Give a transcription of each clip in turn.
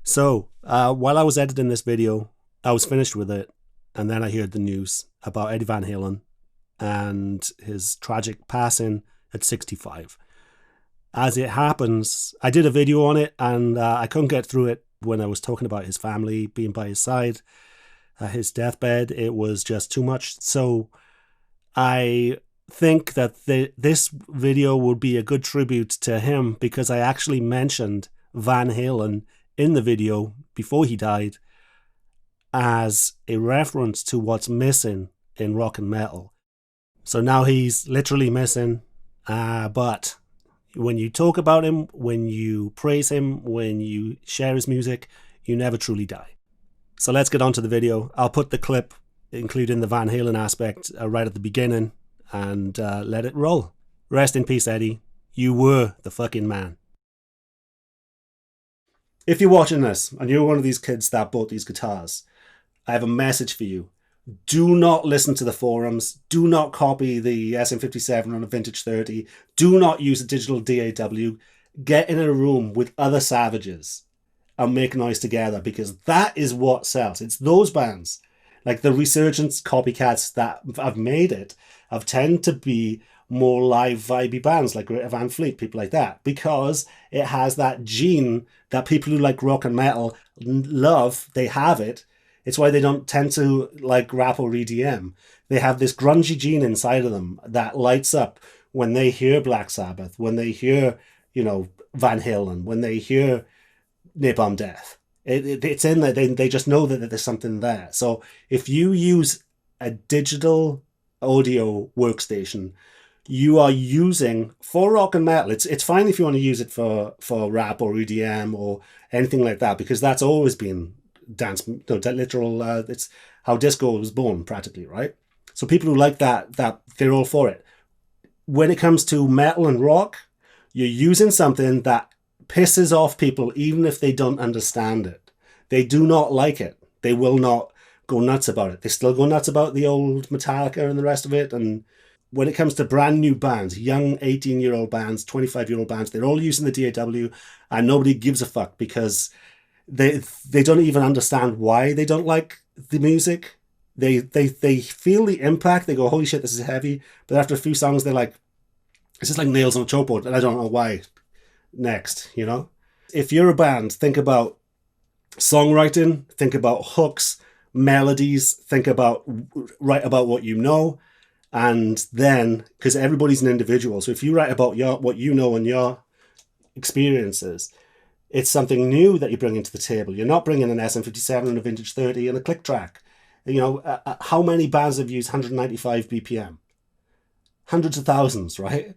So, while I was editing this video, I was finished with it, and then I heard the news about Eddie Van Halen and his tragic passing at 65. As it happens, I did a video on it, and I couldn't get through it when I was talking about his family being by his side, his deathbed. It was just too much. So I think that this video would be a good tribute to him, because I actually mentioned Van Halen in the video before he died as a reference to what's missing in rock and metal. So now he's literally missing, but when you talk about him, when you praise him, when you share his music, you never truly die. So let's get on to the video. I'll put the clip, including the Van Halen aspect, right at the beginning, and let it roll. Rest in peace, Eddie. You were the fucking man. If you're watching this and you're one of these kids that bought these guitars, I have a message for you. Do not listen to the forums. Do not copy the SM57 on a Vintage 30. Do not use a digital DAW. Get in a room with other savages and make noise together, because that is what sells. It's those bands, like the resurgence copycats that have made it, have tend to be more live vibey bands like Greta Van Fleet, people like that, because it has that gene that people who like rock and metal love. They have it. It's why they don't tend to like rap or EDM. They have this grungy gene inside of them that lights up when they hear Black Sabbath, when they hear, Van Halen, when they hear Napalm Death. It's in there. They just know that there's something there. So if you use a digital audio workstation, you are using, for rock and metal, it's fine if you want to use it for rap or EDM or anything like that, because that's always been dance, literal, it's how disco was born practically, right? So people who like that they're all for it. When it comes to metal and rock, you're using something that pisses off people even if they don't understand it. They do not like it. They will not go nuts about it. They still go nuts about the old Metallica and the rest of it. And when it comes to brand new bands, young 18-year-old bands, 25-year-old bands, they're all using the DAW, and nobody gives a fuck, because they don't even understand why they don't like the music. They feel the impact. They go, holy shit, this is heavy. But after a few songs, they're like, it's just like nails on a chalkboard, and I don't know why. Next, If you're a band, think about songwriting, think about hooks, melodies, think about, write about what you know. And then, because everybody's an individual, so if you write about what you know and your experiences, it's something new that you bring into the table. You're not bringing an SM57 and a Vintage 30 and a click track. How many bands have used 195 BPM? Hundreds of thousands, right?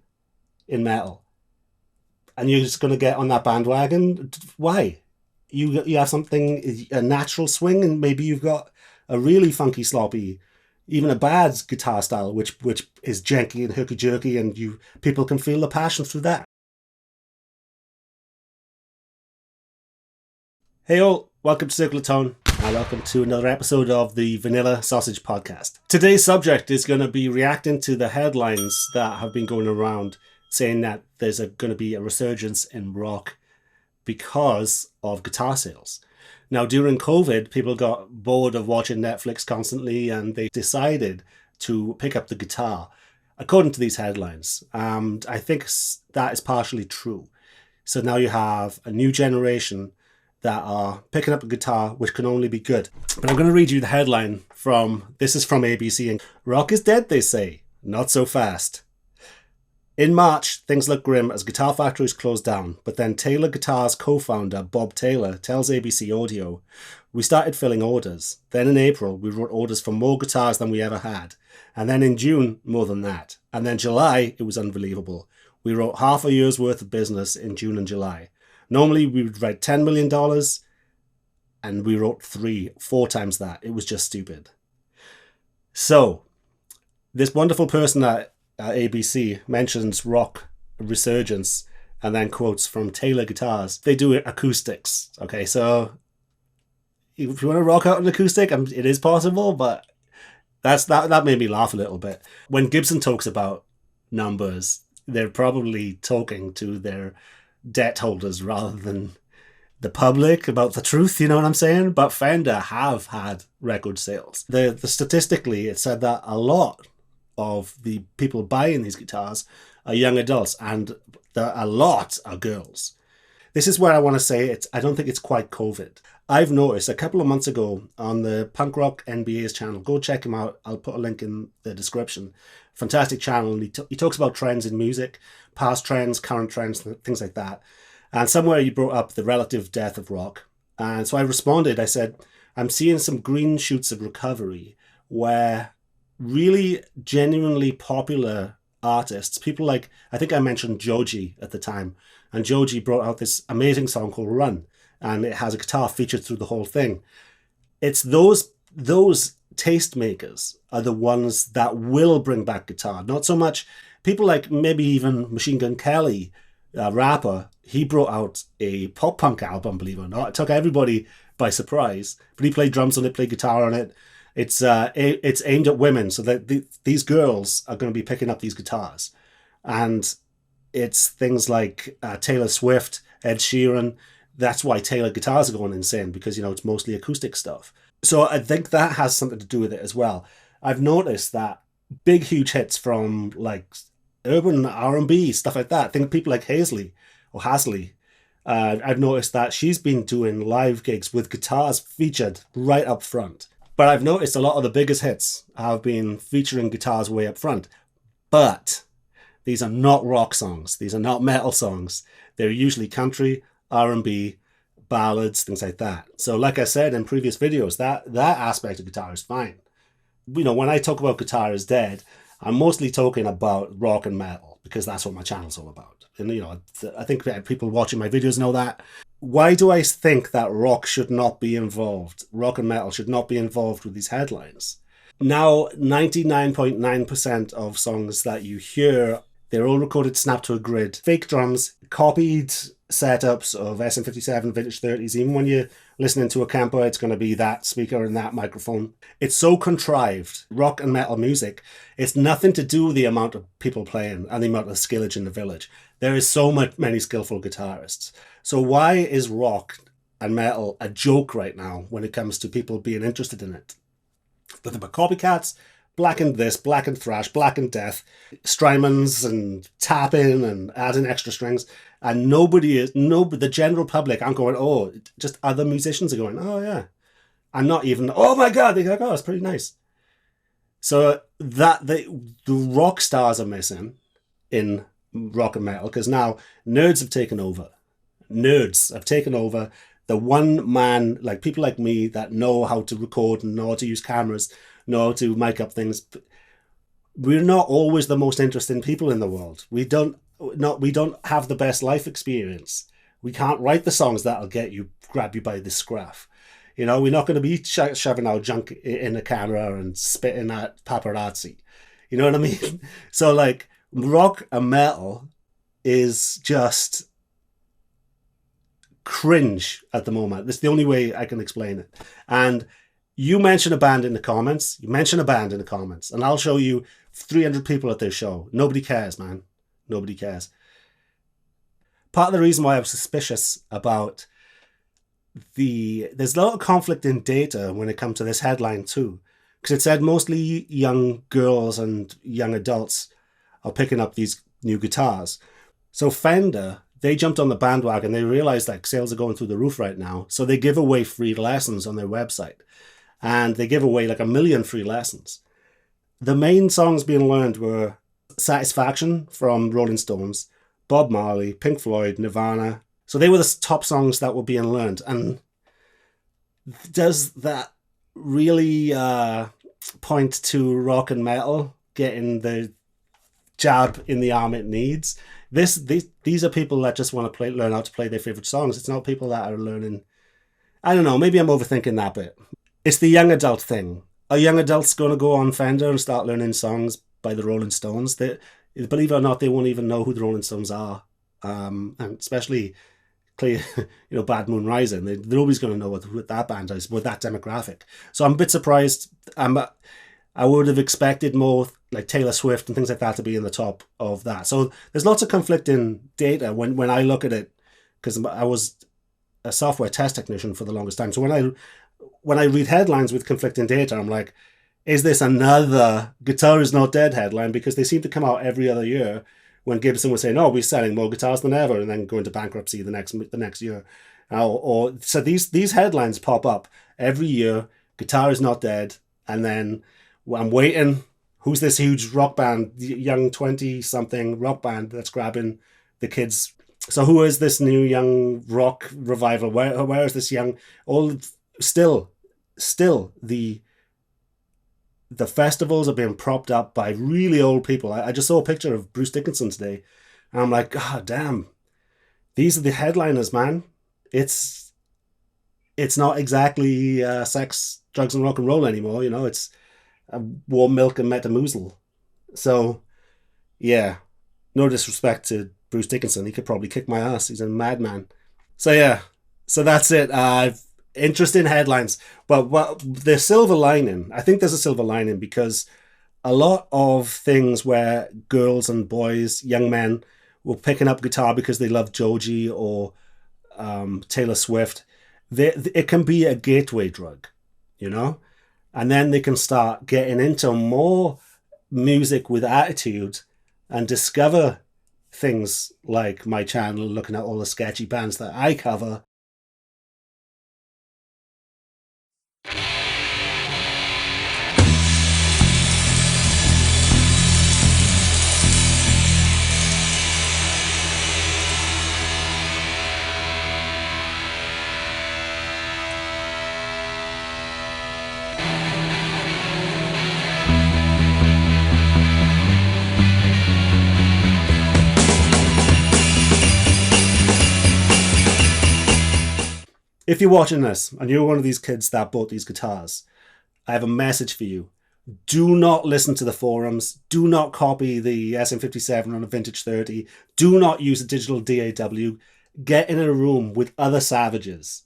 In metal. And you're just going to get on that bandwagon? Why? You have something, a natural swing, and maybe you've got a really funky, sloppy, even a bad guitar style, which is janky and herky-jerky, and people can feel the passion through that. Hey all, welcome to Circular Tone, and welcome to another episode of the Vanilla Sausage Podcast. Today's subject is going to be reacting to the headlines that have been going around saying that there's going to be a resurgence in rock because of guitar sales. Now, during COVID, people got bored of watching Netflix constantly, and they decided to pick up the guitar, according to these headlines. And I think that is partially true. So now you have a new generation that are picking up a guitar, which can only be good. But I'm going to read you the headline this is from ABC. And rock is dead, they say. Not so fast. In March, things look grim as guitar factories close down, but then Taylor Guitars co-founder Bob Taylor tells ABC Audio, "We started filling orders. Then in April, we wrote orders for more guitars than we ever had. And then in June, more than that. And then July, it was unbelievable. We wrote half a year's worth of business in June and July. Normally, we would write $10 million, and we wrote 4 times that. It was just stupid." So, this wonderful person at ABC mentions rock resurgence and then quotes from Taylor Guitars. They do acoustics. Okay, so if you want to rock out an acoustic, it is possible, but that made me laugh a little bit. When Gibson talks about numbers, they're probably talking to their debt holders rather than the public about the truth, you know what I'm saying? But Fender have had record sales. The statistically, it said that a lot of the people buying these guitars are young adults, and a lot are girls. This is where I want to say I don't think it's quite COVID. I've noticed a couple of months ago on the Punk Rock MBA's channel, go check him out. I'll put a link in the description. Fantastic channel. And he talks about trends in music, past trends, current trends, things like that. And somewhere he brought up the relative death of rock. And so I responded, I said, I'm seeing some green shoots of recovery where really genuinely popular artists, people like, I think I mentioned Joji at the time, and Joji brought out this amazing song called Run, and it has a guitar featured through the whole thing. It's those tastemakers are the ones that will bring back guitar. Not so much people like maybe even Machine Gun Kelly, a rapper. He brought out a pop punk album, believe it or not. It took everybody by surprise, but he played drums on it, played guitar on it. It's aimed at women, so that these girls are going to be picking up these guitars. And it's things like Taylor Swift, Ed Sheeran. That's why Taylor guitars are going insane, because, it's mostly acoustic stuff. So I think that has something to do with it as well. I've noticed that big, huge hits from like urban R&B, stuff like that. I think people like Hazley, I've noticed that she's been doing live gigs with guitars featured right up front. But I've noticed a lot of the biggest hits have been featuring guitars way up front. But these are not rock songs. These are not metal songs. They're usually country, R&B, ballads, things like that. So like I said in previous videos, that aspect of guitar is fine. When I talk about guitar is dead, I'm mostly talking about rock and metal, because that's what my channel's all about. And, I think people watching my videos know that. Why do I think that rock should not be involved? Rock and metal should not be involved with these headlines. Now, 99.9% of songs that you hear, they're all recorded snapped to a grid. Fake drums, copied setups of SM57 vintage 30s. Even when you're listening to a camper, it's going to be that speaker and that microphone. It's so contrived. Rock and metal music, it's nothing to do with the amount of people playing and the amount of skillage in the village. There is so many skillful guitarists. So why is rock and metal a joke right now when it comes to people being interested in it? Nothing but copycats, blackened this, blackened thrash, blackened death, Strymons and tapping and adding extra strings. And the general public aren't going, oh, just other musicians are going, oh yeah. And not even, oh my God, they go, oh, it's pretty nice. So that the rock stars are missing in rock and metal, because now nerds have taken over. The one man, like people like me that know how to record and know how to use cameras, know how to mic up things. We're not always the most interesting people in the world. We don't have the best life experience. We can't write the songs that'll grab you by the scruff. We're not going to be shoving our junk in the camera and spitting at paparazzi. You know what I mean? So like rock and metal is just cringe at the moment. That's the only way I can explain it. And you mention a band in the comments, and I'll show you 300 people at this show. Nobody cares, man. Nobody cares. Part of the reason why I was suspicious about there's a lot of conflict in data when it comes to this headline too, because it said mostly young girls and young adults are picking up these new guitars. So Fender, they jumped on the bandwagon. They realized that sales are going through the roof right now. So they give away free lessons on their website. And they give away like 1 million free lessons. The main songs being learned were Satisfaction from Rolling Stones, Bob Marley, Pink Floyd, Nirvana. So they were the top songs that were being learned. And does that really point to rock and metal getting the jab in the arm it needs? These are people that just want to learn how to play their favorite songs. It's not people that are learning. I don't know. Maybe I'm overthinking that bit. It's the young adult thing. Are young adults going to go on Fender and start learning songs by the Rolling Stones? Believe it or not, they won't even know who the Rolling Stones are. And especially, Bad Moon Rising. They're always going to know what that band is, with that demographic. So I'm a bit surprised. I would have expected more like Taylor Swift and things like that to be in the top of that. So there's lots of conflicting data when I look at it, because I was a software test technician for the longest time. So when I read headlines with conflicting data, I'm like, is this another Guitar is Not Dead headline? Because they seem to come out every other year when Gibson was saying, "Oh, we're selling more guitars than ever," and then go into bankruptcy the next year. Or so these headlines pop up every year. Guitar is Not Dead, and then I'm waiting. Who's this huge rock band, young 20-something rock band that's grabbing the kids? So who is this new young rock revival? Where is this young? All still the festivals are being propped up by really old people. I just saw a picture of Bruce Dickinson today, and I'm like, God damn, these are the headliners, man. It's not exactly sex, drugs, and rock and roll anymore. It's warm milk and Metamucil. So, yeah, no disrespect to Bruce Dickinson. He could probably kick my ass. He's a madman. So, yeah, so that's it. Interesting headlines. But the silver lining, I think there's a silver lining because a lot of things where girls and boys, young men, were picking up guitar because they love Joji or Taylor Swift, it can be a gateway drug, and then they can start getting into more music with attitude and discover things like my channel, looking at all the sketchy bands that I cover. If you're watching this and you're one of these kids that bought these guitars, I have a message for you. Do not listen to the forums. Do not copy the SM57 on a vintage 30. Do not use a digital DAW. Get in a room with other savages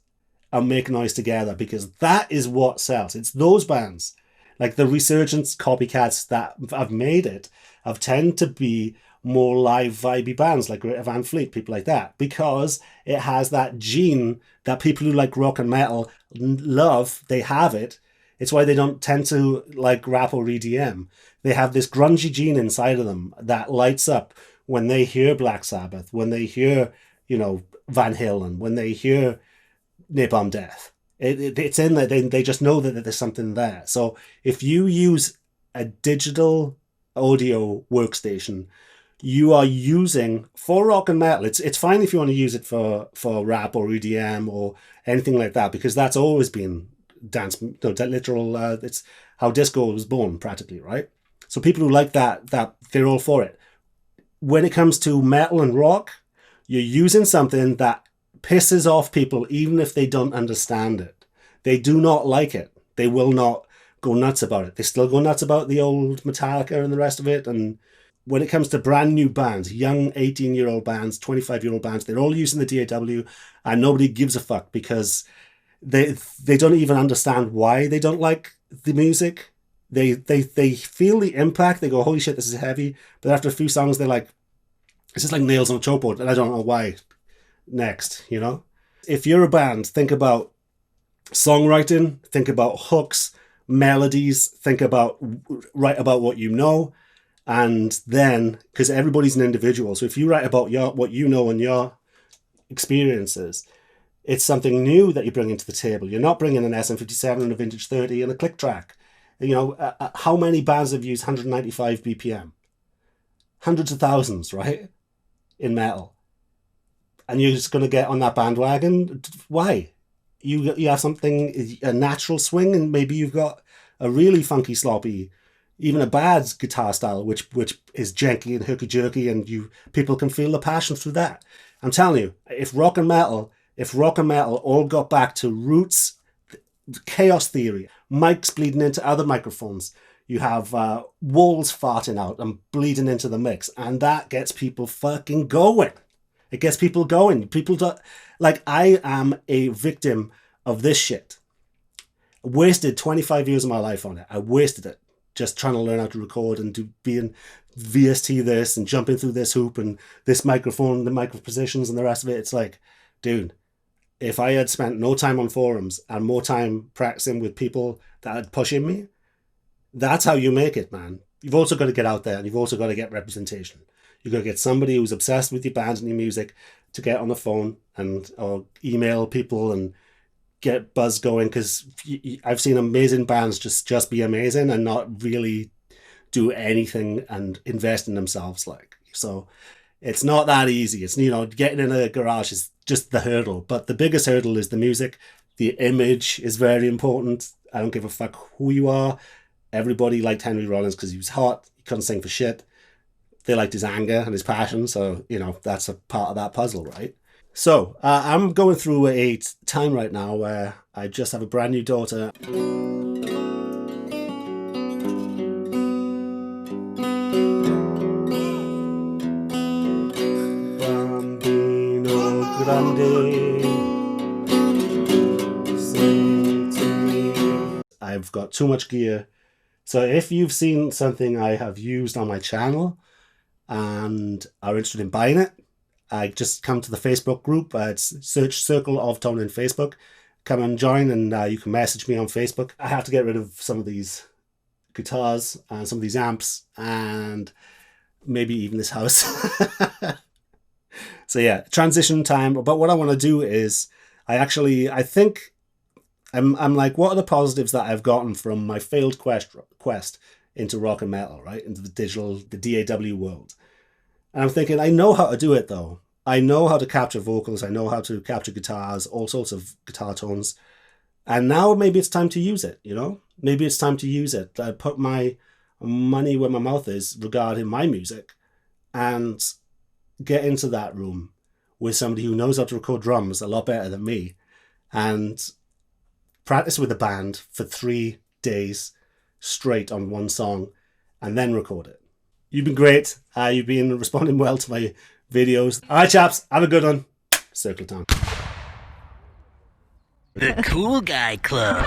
and make noise together, because that is what sells. It's those bands, like the resurgence copycats that have made it, have tend to be more live vibey bands like Greta Van Fleet, people like that, because it has that gene that people who like rock and metal love. They have it. It's why they don't tend to like rap or EDM. They have this grungy gene inside of them that lights up when they hear Black Sabbath, when they hear, Van Halen, when they hear Napalm Death. It's in there. They just know that there's something there. So if you use a digital audio workstation, you are using for rock and metal. It's fine if you want to use it for rap or EDM or anything like that, because that's always been dance, literal. It's how disco was born, practically, right? So people who like that they're all for it. When it comes to metal and rock, you're using something that pisses off people, even if they don't understand it. They do not like it. They will not go nuts about it. They still go nuts about the old Metallica and the rest of it. And when it comes to brand new bands, young 18-year-old bands, 25-year-old bands, they're all using the DAW, and nobody gives a fuck because they don't even understand why they don't like the music. They feel the impact. They go, holy shit, this is heavy. But after a few songs, they're like, it's just like nails on a chalkboard, and I don't know why. Next, If you're a band, think about songwriting, think about hooks, melodies, write about what you know. And then, because everybody's an individual, so if you write about what you know and your experiences, it's something new that you bring into the table. You're not bringing an SM57 and a vintage 30 and a click track. How many bands have used 195 BPM? Hundreds of thousands, right? In metal. And you're just going to get on that bandwagon? Why? You have something, a natural swing, and maybe you've got a really funky, sloppy, even a bad guitar style, which is janky and herky-jerky, and people can feel the passion through that. I'm telling you, if rock and metal all got back to roots, chaos theory, mics bleeding into other microphones, you have walls farting out and bleeding into the mix, and that gets people fucking going. It gets people going. People don't, like, I am a victim of this shit. I wasted 25 years of my life on it. I wasted it just trying to learn how to record and being VST this and jumping through this hoop and this microphone, the micro positions and the rest of it. It's like, dude, if I had spent no time on forums and more time practicing with people that are pushing me, that's how you make it, man. You've also got to get out there, and you've also got to get representation. You've got to get somebody who's obsessed with your band and your music to get on the phone and or email people and get buzz going, because I've seen amazing bands just be amazing and not really do anything and invest in themselves. So it's not that easy. It's, getting in a garage is just the hurdle, but the biggest hurdle is the music. The image is very important. I don't give a fuck who you are. Everybody liked Henry Rollins because he was hot. He couldn't sing for shit. They liked his anger and his passion. So, that's a part of that puzzle, right? So I'm going through a time right now where I just have a brand new daughter. Bambino grande, sing to me. I've got too much gear. So if you've seen something I have used on my channel and are interested in buying it, I just come to the Facebook group. It's search Circle of Tone in Facebook. Come and join, and you can message me on Facebook. I have to get rid of some of these guitars and some of these amps and maybe even this house. So yeah, transition time. But what I want to do is I think I'm like, what are the positives that I've gotten from my failed quest into rock and metal, right? Into the DAW world. And I'm thinking, I know how to do it though. I know how to capture vocals. I know how to capture guitars, all sorts of guitar tones. And now maybe it's time to use it, Maybe it's time to use it. I put my money where my mouth is regarding my music and get into that room with somebody who knows how to record drums a lot better than me and practice with a band for 3 days straight on one song and then record it. You've been great. You've been responding well to my videos. All right, chaps, have a good one. Circle Town. The Cool Guy Club.